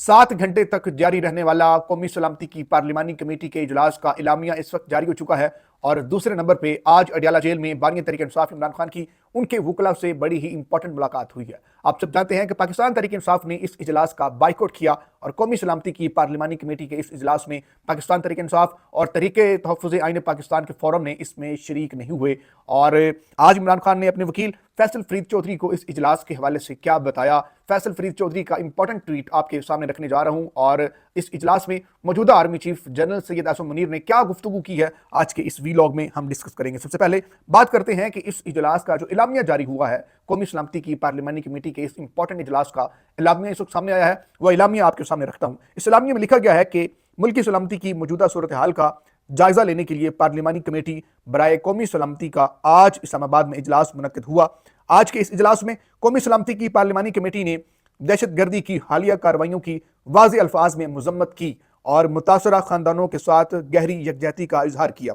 7 घंटे तक जारी रहने वाला कौमी सलामती की पार्लिमानी कमेटी के इजलास का इलामिया इस वक्त जारी हो चुका है। और दूसरे नंबर पे आज अडयाला जेल में बानिया तहरीक इंसाफ इमरान खान की उनके वकला से बड़ी ही इंपॉर्टेंट मुलाकात हुई है। आप सब जानते हैं कि पाकिस्तान तहरीक इंसाफ ने इस इजलास का बाइकआउट किया और कौमी सलामती की पार्लिमानी कमेटी के इस इजलास में पाकिस्तान तहरीक इंसाफ और तहरीक तहफ़्फ़ुज़ आईन पाकिस्तान के फोरम ने इसमें शरीक नहीं हुए। और आज इमरान खान ने अपने वकील फैसल फरीद चौधरी को इस इजलास के हवाले से क्या बताया, फैसल फरीद चौधरी का इंपॉर्टेंट ट्वीट आपके सामने रखने जा रहा हूं। और इस इजलास में मौजूदा army chief general Syed Asim Munir ने क्या गुफ्तगू की है, आज के इस वीलॉग में हम डिस्कस करेंगे। सबसे पहले बात करते हैं कि इस इजलास का जो इलामिया जारी हुआ है कौमी सलामती की पार्लिमानी कमेटी के इस इंपॉर्टेंट इजलास का इलामिया इस वक्त सामने आया है, वह इलामिया आपके सामने रखता हूं। इस इलामिया में लिखा गया है कि मुल्क की सलामती की मौजूदा सूरत हाल का जायजा लेने के लिए पार्लिमानी कमेटी बराए कौमी सलामती का आज इस्लामाबाद में इजलास मुनक्किद हुआ। आज के इस इजलास में कौमी सलामती की पार्लिमानी कमेटी ने दहशतगर्दी की हालिया कार्रवाइयों की वाज़ेह अल्फाज में मजम्मत की और मुतासरा खानदानों के साथ गहरी यकजहती का इजहार किया।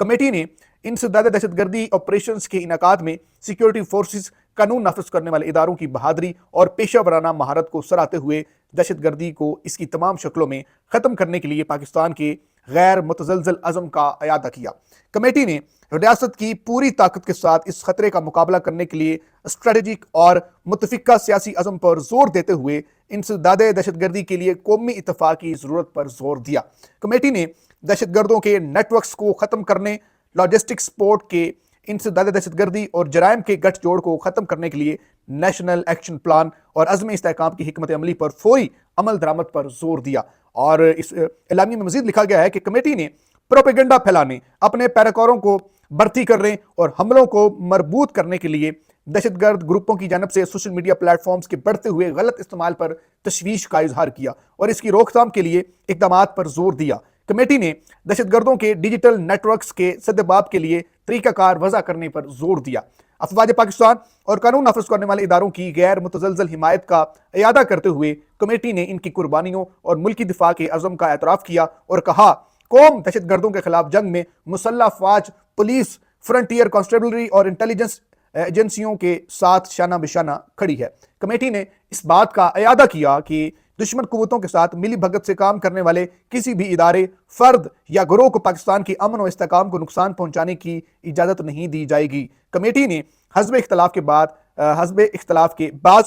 कमेटी ने इंसदाद दहशतगर्दी ऑपरेशंस के इनकाद में सिक्योरिटी फोर्सेस, कानून नाफिज करने वाले इदारों की बहादुरी और पेशा वराना महारत को सराहते हुए दहशतगर्दी को इसकी तमाम शक्लों में ख़त्म करने के लिए पाकिस्तान के गैर मुतज़लज़ल अज़म का अयादा किया। कमेटी ने रियासत की पूरी ताकत के साथ इस खतरे का मुकाबला करने के लिए स्ट्रेटेजिक और मुतफ़िका सियासी अज़म पर जोर देते हुए इंसदाद दहशतगर्दी के लिए कौमी इत्तफ़ाक़ की ज़रूरत पर जोर दिया। कमेटी ने दहशतगर्दों के नेटवर्क्स को ख़त्म करने, लॉजिस्टिक सपोर्ट के इंसदाद दहशतगर्दी और जराइम के गठजोड़ को ख़त्म करने के लिए नेशनल एक्शन प्लान और अज़्म इस्तेहकाम की हिकमत अमली पर फौरी अमल दरामद पर जोर दिया। और इस एलामी में मजीद लिखा गया है कि कमेटी ने प्रोपेगेंडा फैलाने, अपने पैराकारों को भर्ती करने और हमलों को मरबूत करने के लिए दहशतगर्द ग्रुपों की जानब से सोशल मीडिया प्लेटफॉर्म्स के बढ़ते हुए गलत इस्तेमाल पर तशवीश का इजहार किया और इसकी रोकथाम के लिए इक़दामात पर जोर दिया। कमेटी ने दहशतगर्दों के डिजिटल नेटवर्क्स के सद्दबाब के लिए तरीकाकार वज़ा करने पर जोर दिया। अफवाज पाकिस्तान और कानून नाफिज करने वाले इदारों की गैर मुतज़लज़ल हिमायत का अयादा करते हुए कमेटी ने इनकी कुर्बानियों और मुल्की दिफा के अज़म का एतराफ़ किया और कहा, कौम दहशतगर्दों के खिलाफ जंग में मुसल्लह अफवाज, पुलिस, फ्रंटियर कॉन्स्टेबलरी और इंटेलिजेंस एजेंसियों के साथ शाना बिशाना खड़ी है। कमेटी ने इस बात का अयादा किया कि दुश्मन कुव्वतों के साथ मिली भगत से काम करने वाले किसी भी इदारे, फर्द या गिरोह को पाकिस्तान की अमन और इस्तेहकाम को नुकसान पहुंचाने की इजाज़त नहीं दी जाएगी। कमेटी ने हज़्ब इख्तलाफ के बाज़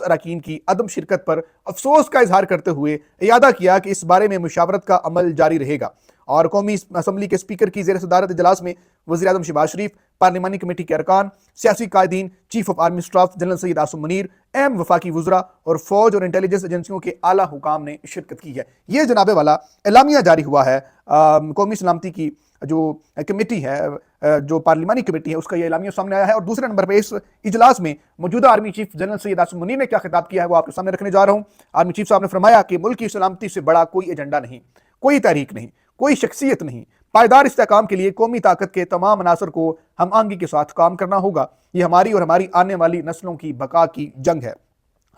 अरकान की अदम शिरकत पर अफसोस का इजहार करते हुए अयादा किया कि इस बारे में मुशावरत का अमल जारी रहेगा। और कौमी असम्बली के स्पीकर की ज़ेर सदारत इजलास में वज़ीर आज़म शहबाज शरीफ, पार्लिमानी कमेटी के अरकान, सियासी कायदीन, chief of army staff general Syed Asim Munir, अहम वफाकी वज़रा और फौज और इंटेलिजेंस एजेंसियों के आला हुकाम ने शिरकत की है। ये जनाबे वाला एलामिया जारी हुआ है कौमी सलामती की जो कमेटी है, जो पार्लिमानी कमेटी है, उसका ये एलामिया सामने आया है। और दूसरे नंबर पर इस इजलास में मौजूदा army chief general Syed Asim Munir ने क्या खिताब किया है वो आपके सामने रखने जा रहा हूँ। आर्मी चीफ साहब ने फरमाया कि मुल्क की सलामती से बड़ा कोई एजेंडा नहीं, कोई तहरीक नहीं, कोई शख्सियत नहीं। पायदार इस्तेहकाम के लिए कौमी ताकत के तमाम अनासर को हम आंगी के साथ काम करना होगा। ये हमारी और हमारी आने वाली नस्लों की बका की जंग है।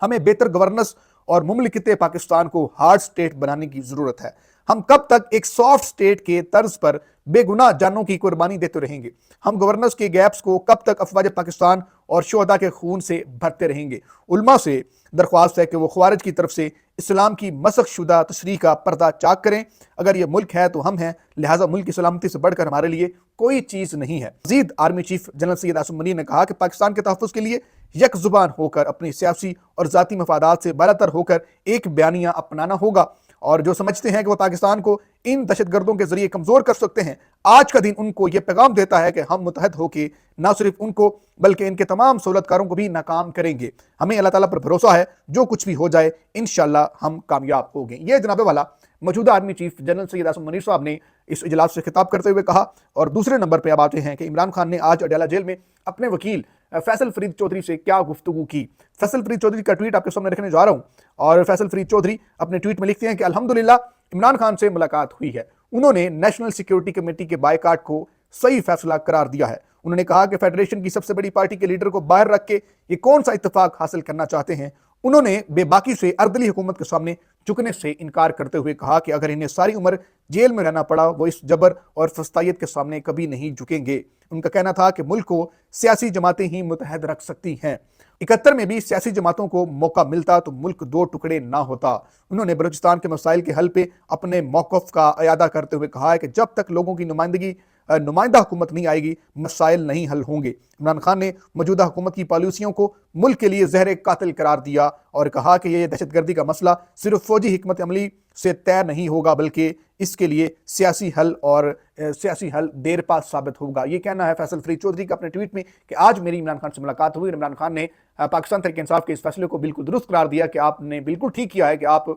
हमें बेहतर गवर्नेंस और मुमलिकत पाकिस्तान को हार्ड स्टेट बनाने की ज़रूरत है। हम कब तक एक सॉफ्ट स्टेट के तर्ज पर बेगुनाह जानों की कुर्बानी देते रहेंगे? हम गवर्नेंस के गैप्स को कब तक अफवाज पाकिस्तान और शुहदा के खून से भरते रहेंगे? उलमा से दरख्वास्त है कि वो ख्वारिज की तरफ से इस्लाम की मसख शुदा तशरीह का पर्दा चाक करें। अगर ये मुल्क है तो हम हैं, लिहाजा मुल्क की सलामती से बढ़कर हमारे लिए कोई चीज़ नहीं है। मज़ीद army chief general Syed Asim Munir ने कहा कि पाकिस्तान के तहफ़्फ़ुज़ के लिए यक ज़ुबान होकर अपनी सियासी और ज़ाती मफादात से बालातर होकर एक बयानिया अपनाना होगा। और जो समझते हैं कि वह पाकिस्तान को इन दहशतगर्दों के जरिए कमज़ोर कर सकते हैं, आज का दिन उनको यह पैगाम देता है कि हम मुतहद होकर न सिर्फ उनको बल्कि इनके तमाम सहूलतकारों को भी नाकाम करेंगे। हमें अल्लाह ताला पर भरोसा है, जो कुछ भी हो जाए इंशाअल्लाह हम कामयाब होंगे। ये जनाबे वाला मौजूदा army chief general Syed Asim Munir साहब ने इस इजलास से खिताब करते हुए कहा। और दूसरे नंबर पर अब आते हैं कि इमरान खान ने आज अडयाला जेल में अपने वकील फैसल फरीद चौधरी से क्या गुफ्तगू की। फैसल फरीद चौधरी का ट्वीट आपके सामने रखने जा रहा हूं। और फैसल फरीद चौधरी अपने ट्वीट में लिखते हैं कि अल्हम्दुलिल्लाह इमरान खान से मुलाकात हुई है। उन्होंने नेशनल सिक्योरिटी कमेटी के बायकाट को सही फैसला करार दिया है। उन्होंने कहा कि फेडरेशन की सबसे बड़ी पार्टी के लीडर को बाहर रख के ये कौन सा इत्तेफाक हासिल करना चाहते हैं। उन्होंने बेबाकी से अर्दली हुकूमत के सामने झुकने से इनकार करते हुए कहा कि अगर इन्हें सारी उम्र जेल में रहना पड़ा वो इस जबर और फस्तायत के सामने कभी नहीं झुकेंगे। उनका कहना था कि मुल्क को सियासी जमातें ही मुतहद रख सकती हैं। 71 में भी सियासी जमातों को मौका मिलता तो मुल्क दो टुकड़े ना होता। उन्होंने बलूचिस्तान के मसाइल के हल पे अपने मौक़िफ़ का इयादा करते हुए कहा है कि जब तक लोगों की नुमाइंदा हुकूमत नहीं आएगी, मसाइल नहीं हल होंगे। इमरान खान ने मौजूदा हुकूमत की पॉलिसियों को मुल्क के लिए जहर कातिल करार दिया और कहा कि ये दहशतगर्दी का मसला सिर्फ फौजी हिकमत अमली से तय नहीं होगा, बल्कि इसके लिए सियासी हल देर पा साबित होगा। ये कहना है फैसल फरीद चौधरी का अपने ट्वीट में कि आज मेरी इमरान खान से मुलाकात हुई। इमरान खान ने पाकिस्तान तहरीक इंसाफ के इस फैसले को बिल्कुल दुरुस्त करार दिया कि आपने बिल्कुल ठीक किया है कि आप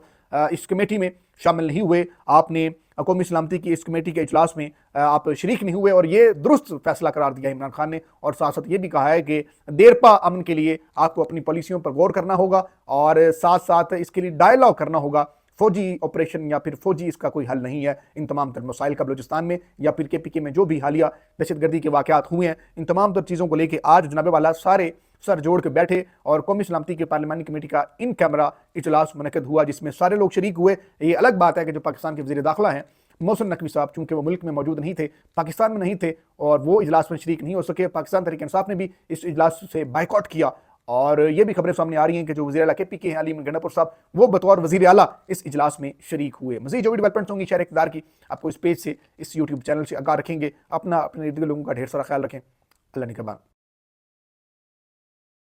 इस कमेटी में शामिल नहीं हुए, आपने कौमी सलामती की इस कमेटी के इजलास में आप शरीक नहीं हुए, और ये दुरुस्त फैसला करार दिया इमरान खान ने। और साथ साथ ये भी कहा है कि देरपा अमन के लिए आपको अपनी पॉलिसियों पर गौर करना होगा और साथ साथ इसके लिए डायलॉग करना होगा। फौजी ऑपरेशन या फिर फौजी इसका कोई हल नहीं है इन तमाम तर मसाइल का। बलूचिस्तान में या फिर KPK में जो भी हालिया दहशतगर्दी के वाक़यात हुए हैं, इन तमाम तर चीज़ों को लेकर आज जनाबे वाला सारे सर जोड़ के बैठे और कौमी सलामती की पार्लिमानी कमेटी का इन कैमरा इजलास मुनक़द हुआ, जिसमें सारे लोग शरीक हुए। ये अलग बात है कि जो पाकिस्तान के वज़ीर दाखिला हैं मोहसिन नकवी साहब, चूँकि वो मुल्क में मौजूद नहीं थे, पाकिस्तान में नहीं थे, और वो इजलास में शरीक नहीं हो सके। पाकिस्तान तहरीक इंसाफ ने भी इस इजलास से बाइकआउट किया, और ये भी खबरें सामने आ रही हैं कि जो वज़ीर आला KPK हैं अली गंडापुर साहब, वो बतौर वज़ीर आला इस इजलास में शरीक हुए। मज़ीद जो भी डेवलपमेंट्स होंगी शहर इक़्तिदार की, आपको इस पेज से, इस यूट्यूब चैनल से आगाह रखेंगे। अपने इर्द गिर्द लोगों का ढेर सारा ख्याल रखें। अल्लाह निगहबान।